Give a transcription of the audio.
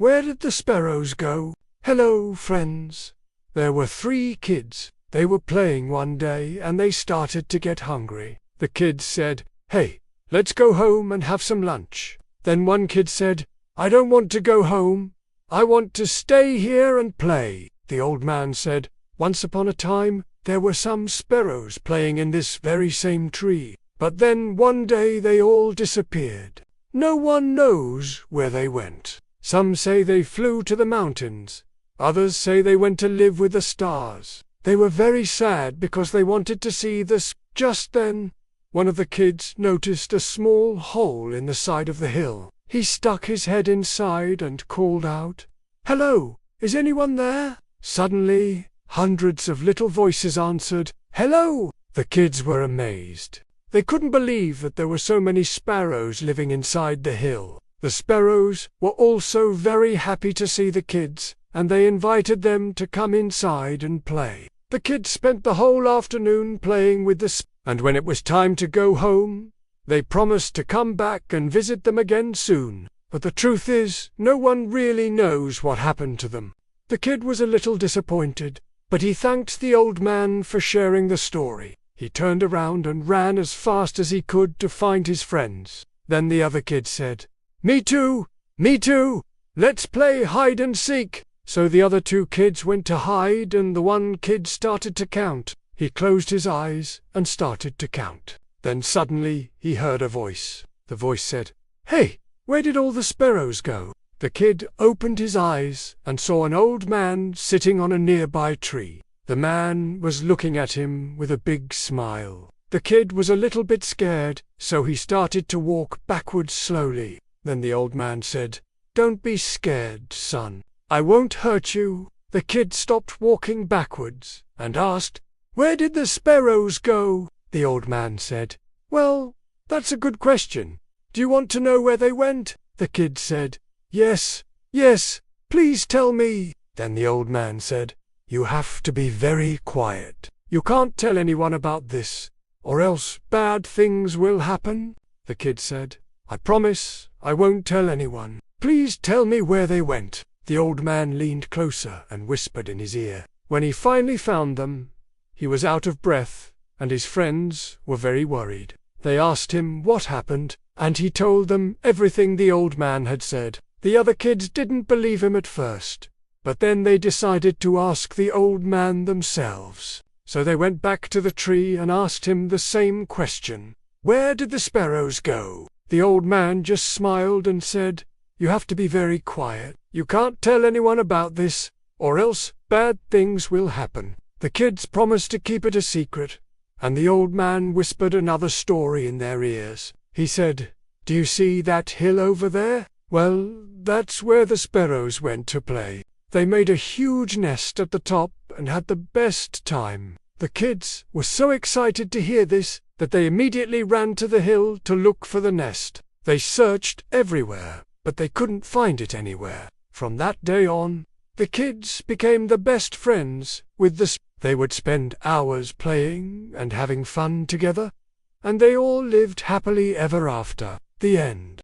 Where did the sparrows go? Hello, friends. There were 3 kids. They were playing one day and they started to get hungry. The kids said, "Hey, let's go home and have some lunch." Then one kid said, "I don't want to go home. I want to stay here and play." The old man said, "Once upon a time, there were some sparrows playing in this very same tree. But then one day they all disappeared. No one knows where they went. Some say they flew to the mountains. Others say they went to live with the stars. They were very sad because they wanted to see the Just then, one of the kids noticed a small hole in the side of the hill. He stuck his head inside and called out, "Hello, is anyone there?" Suddenly, hundreds of little voices answered, "Hello!" The kids were amazed. They couldn't believe that there were so many sparrows living inside the hill. The sparrows were also very happy to see the kids, and they invited them to come inside and play. The kids spent the whole afternoon playing with the sparrows, and when it was time to go home, they promised to come back and visit them again soon. But the truth is, no one really knows what happened to them. The kid was a little disappointed, but he thanked the old man for sharing the story. He turned around and ran as fast as he could to find his friends. Then the other kid said, "Me too! Me too! Let's play hide and seek!" So the other 2 kids went to hide and the one kid started to count. He closed his eyes and started to count. Then suddenly he heard a voice. The voice said, "Hey, where did all the sparrows go?" The kid opened his eyes and saw an old man sitting on a nearby tree. The man was looking at him with a big smile. The kid was a little bit scared, so he started to walk backwards slowly. Then the old man said, "Don't be scared, son. I won't hurt you." The kid stopped walking backwards and asked, "Where did the sparrows go?" The old man said, "Well, that's a good question. Do you want to know where they went?" The kid said, "Yes, yes, please tell me." Then the old man said, "You have to be very quiet. You can't tell anyone about this, or else bad things will happen." The kid said, "I promise I won't tell anyone. Please tell me where they went." The old man leaned closer and whispered in his ear. When he finally found them, he was out of breath, and his friends were very worried. They asked him what happened, and he told them everything the old man had said. The other kids didn't believe him at first, but then they decided to ask the old man themselves. So they went back to the tree and asked him the same question. "Where did the sparrows go?" The old man just smiled and said, "You have to be very quiet. You can't tell anyone about this, or else bad things will happen." The kids promised to keep it a secret, and the old man whispered another story in their ears. He said, "Do you see that hill over there? Well, that's where the sparrows went to play. They made a huge nest at the top and had the best time." The kids were so excited to hear this that they immediately ran to the hill to look for the nest. They searched everywhere, but they couldn't find it anywhere. From that day on, the kids became the best friends with the sparrows. They would spend hours playing and having fun together, and they all lived happily ever after. The end.